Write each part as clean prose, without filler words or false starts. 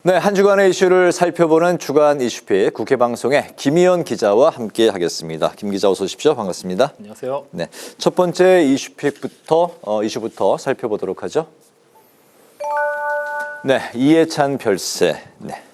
네, 한 주간의 이슈를 살펴보는 주간 이슈픽 국회 방송의 김희연 기자와 함께 하겠습니다. 김 기자 어서 오십시오. 반갑습니다. 안녕하세요. 네, 첫 번째 이슈부터 살펴보도록 하죠. 네, 이해찬 별세.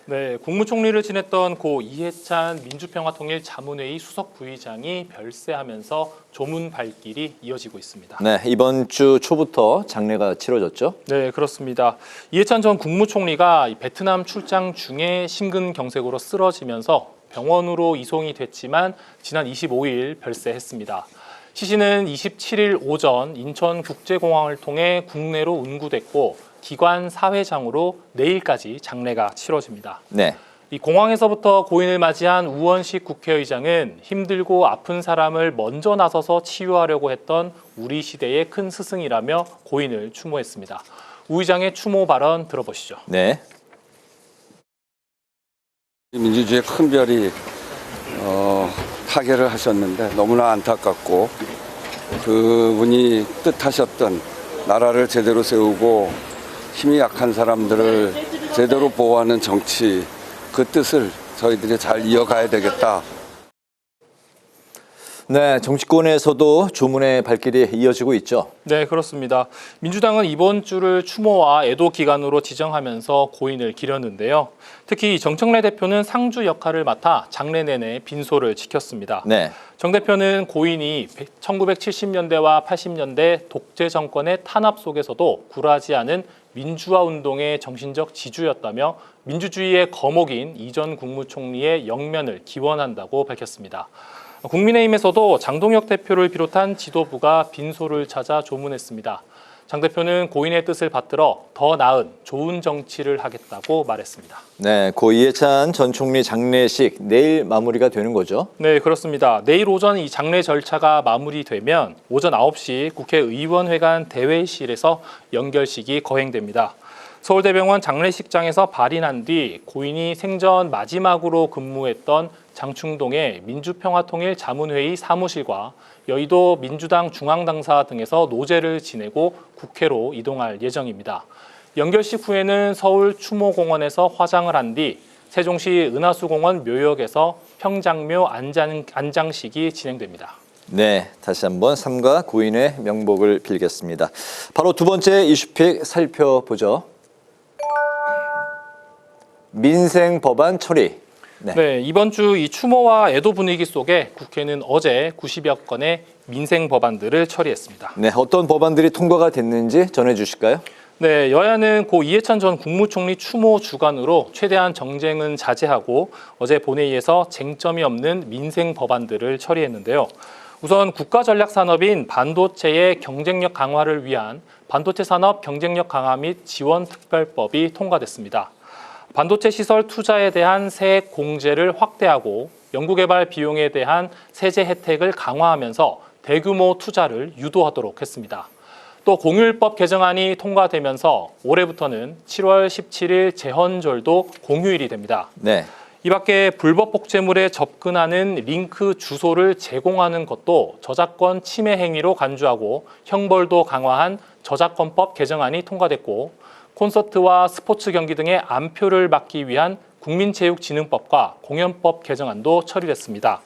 네, 국무총리를 지냈던 고 이해찬 민주평화통일 자문회의 수석 부의장이 별세하면서 조문 발길이 이어지고 있습니다. 네, 이번 주 초부터 장례가 치러졌죠? 네, 그렇습니다. 이해찬 전 국무총리가 베트남 출장 중에 심근경색으로 쓰러지면서 병원으로 이송이 됐지만 지난 25일 별세했습니다. 시신은 27일 오전 인천국제공항을 통해 국내로 운구됐고 기관 사회장으로 내일까지 장례가 치러집니다. 네. 이 공항에서부터 고인을 맞이한 우원식 국회의장은 힘들고 아픈 사람을 먼저 나서서 치유하려고 했던 우리 시대의 큰 스승이라며 고인을 추모했습니다. 우 의장의 추모 발언 들어보시죠. 네. 민주주의의 큰 별이 타결을 하셨는데 너무나 안타깝고 그분이 뜻하셨던 나라를 제대로 세우고 힘이 약한 사람들을 제대로 보호하는 정치, 그 뜻을 저희들이 잘 이어가야 되겠다. 네, 정치권에서도 조문의 발길이 이어지고 있죠. 네, 그렇습니다. 민주당은 이번 주를 추모와 애도 기간으로 지정하면서 고인을 기렸는데요. 특히 정청래 대표는 상주 역할을 맡아 장례 내내 빈소를 지켰습니다. 네. 정 대표는 고인이 1970년대와 80년대 독재 정권의 탄압 속에서도 굴하지 않은 민주화 운동의 정신적 지주였다며 민주주의의 거목인 이 전 국무총리의 영면을 기원한다고 밝혔습니다. 국민의힘에서도 장동혁 대표를 비롯한 지도부가 빈소를 찾아 조문했습니다. 장 대표는 고인의 뜻을 받들어 더 나은 좋은 정치를 하겠다고 말했습니다. 네, 고 이해찬 전 총리 장례식 내일 마무리가 되는 거죠? 네, 그렇습니다. 내일 오전 이 장례 절차가 마무리되면 오전 9시 국회의원회관 대회실에서 연결식이 거행됩니다. 서울대병원 장례식장에서 발인한 뒤 고인이 생전 마지막으로 근무했던 장충동의 민주평화통일 자문회의 사무실과 여의도 민주당 중앙당사 등에서 노제를 지내고 국회로 이동할 예정입니다. 연결식 후에는 서울 추모공원에서 화장을 한 뒤 세종시 은하수공원 묘역에서 평장묘 안장식이 진행됩니다. 네, 다시 한번 삼가 고인의 명복을 빌겠습니다. 바로 두 번째 이슈픽 살펴보죠. 민생 법안 처리. 네, 이번 주 이 추모와 애도 분위기 속에 국회는 어제 90여 건의 민생 법안들을 처리했습니다. 네, 어떤 법안들이 통과가 됐는지 전해주실까요? 네, 여야는 고 이해찬 전 국무총리 추모 주간으로 최대한 정쟁은 자제하고 어제 본회의에서 쟁점이 없는 민생 법안들을 처리했는데요. 우선 국가전략산업인 반도체의 경쟁력 강화를 위한 반도체 산업 경쟁력 강화 및 지원 특별법이 통과됐습니다. 반도체 시설 투자에 대한 세액 공제를 확대하고 연구개발 비용에 대한 세제 혜택을 강화하면서 대규모 투자를 유도하도록 했습니다. 또 공휴일법 개정안이 통과되면서 올해부터는 7월 17일 제헌절도 공휴일이 됩니다. 네. 이 밖에 불법 복제물에 접근하는 링크 주소를 제공하는 것도 저작권 침해 행위로 간주하고 형벌도 강화한 저작권법 개정안이 통과됐고 콘서트와 스포츠 경기 등의 암표를 막기 위한 국민체육진흥법과 공연법 개정안도 처리됐습니다.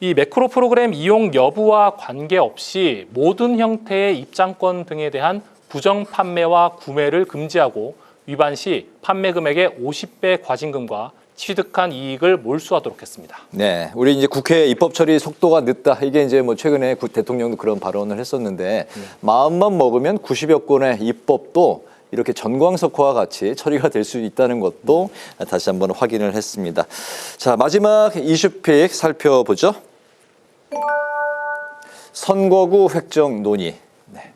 이 매크로 프로그램 이용 여부와 관계없이 모든 형태의 입장권 등에 대한 부정 판매와 구매를 금지하고 위반 시 판매 금액의 50배 과징금과 취득한 이익을 몰수하도록 했습니다. 네, 우리 이제 국회 입법 처리 속도가 늦다. 이게 이제 뭐 최근에 대통령도 그런 발언을 했었는데 마음만 먹으면 90여 건의 입법도 이렇게 전광석화와 같이 처리가 될 수 있다는 것도 다시 한번 확인을 했습니다. 자, 마지막 이슈픽 살펴보죠. 선거구 획정 논의. 네.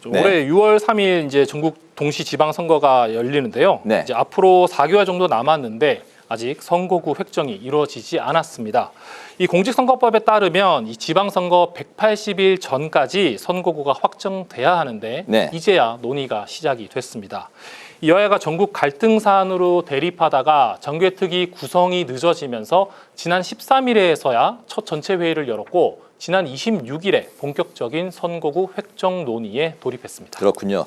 올해 6월 3일 이제 전국 동시 지방 선거가 열리는데요. 네. 이제 앞으로 4개월 정도 남았는데 아직 선거구 획정이 이루어지지 않았습니다. 이 공직선거법에 따르면 이 지방선거 180일 전까지 선거구가 확정돼야 하는데 네. 이제야 논의가 시작이 됐습니다. 이 여야가 전국 갈등 사안으로 대립하다가 정개특위 구성이 늦어지면서 지난 13일에서야 첫 전체 회의를 열었고 지난 26일에 본격적인 선거구 획정 논의에 돌입했습니다. 그렇군요.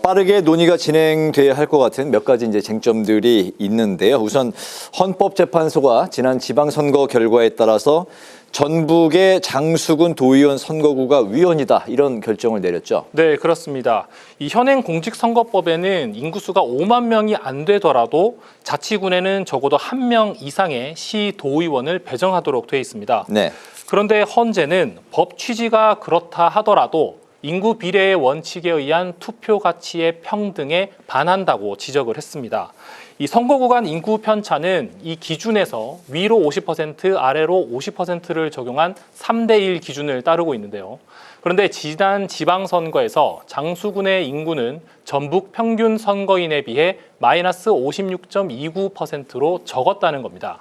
빠르게 논의가 진행돼야 할 것 같은 몇 가지 이제 쟁점들이 있는데요. 우선 헌법재판소가 지난 지방선거 결과에 따라서 전북의 장수군 도의원 선거구가 위헌이다 이런 결정을 내렸죠. 네, 그렇습니다. 이 현행 공직선거법에는 인구수가 5만 명이 안 되더라도 자치군에는 적어도 1명 이상의 시 도의원을 배정하도록 돼 있습니다. 네. 그런데 헌재는 법 취지가 그렇다 하더라도 인구 비례의 원칙에 의한 투표 가치의 평등에 반한다고 지적을 했습니다. 이 선거구 간 인구 편차는 이 기준에서 위로 50%, 아래로 50%를 적용한 3대1 기준을 따르고 있는데요. 그런데 지난 지방선거에서 장수군의 인구는 전북 평균 선거인에 비해 마이너스 56.29%로 적었다는 겁니다.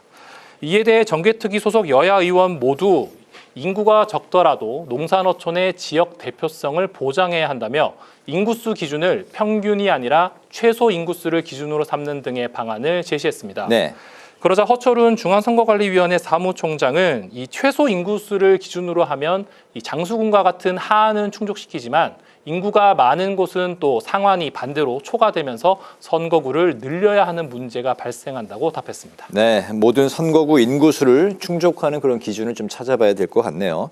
이에 대해 정개특위 소속 여야 의원 모두 인구가 적더라도 농산어촌의 지역 대표성을 보장해야 한다며 인구수 기준을 평균이 아니라 최소 인구수를 기준으로 삼는 등의 방안을 제시했습니다. 네. 그러자 허철훈 중앙선거관리위원회 사무총장은 이 최소 인구수를 기준으로 하면 이 장수군과 같은 하한은 충족시키지만 인구가 많은 곳은 또 상환이 반대로 초과되면서 선거구를 늘려야 하는 문제가 발생한다고 답했습니다. 네, 모든 선거구 인구수를 충족하는 그런 기준을 좀 찾아봐야 될 것 같네요.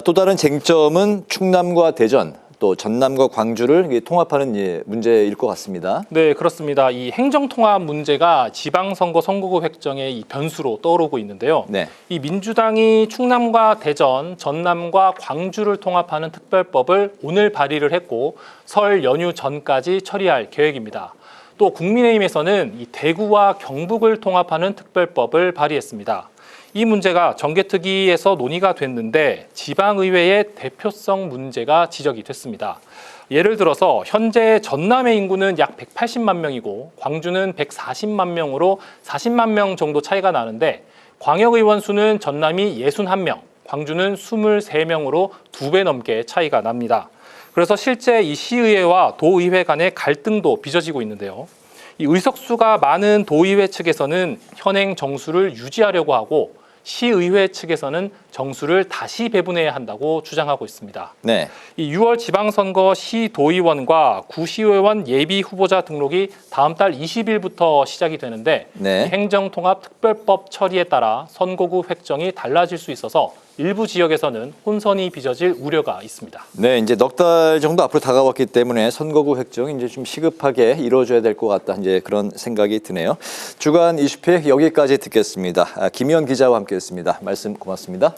또 다른 쟁점은 충남과 대전, 또 전남과 광주를 통합하는 문제일 것 같습니다. 네, 그렇습니다. 이 행정통합 문제가 지방선거 선거구 획정의 이 변수로 떠오르고 있는데요. 네. 이 민주당이 충남과 대전, 전남과 광주를 통합하는 특별법을 오늘 발의를 했고 설 연휴 전까지 처리할 계획입니다. 또 국민의힘에서는 이 대구와 경북을 통합하는 특별법을 발의했습니다. 이 문제가 정개특위에서 논의가 됐는데 지방의회의 대표성 문제가 지적이 됐습니다. 예를 들어서 현재 전남의 인구는 약 180만 명이고 광주는 140만 명으로 40만 명 정도 차이가 나는데 광역의원 수는 전남이 61명, 광주는 23명으로 2배 넘게 차이가 납니다. 그래서 실제 이 시의회와 도의회 간의 갈등도 빚어지고 있는데요. 이 의석수가 많은 도의회 측에서는 현행 정수를 유지하려고 하고 시의회 측에서는 정수를 다시 배분해야 한다고 주장하고 있습니다. 네. 이 6월 지방선거 시도의원과 구시의원 예비 후보자 등록이 다음 달 20일부터 시작이 되는데 네. 이 행정통합특별법 처리에 따라 선거구 획정이 달라질 수 있어서 일부 지역에서는 혼선이 빚어질 우려가 있습니다. 네, 이제 넉 달 정도 앞으로 다가왔기 때문에 선거구 획정이 이제 좀 시급하게 이루어져야 될 것 같다. 이제 그런 생각이 드네요. 주간 이슈픽 여기까지 듣겠습니다. 김희연 기자와 함께했습니다. 말씀 고맙습니다.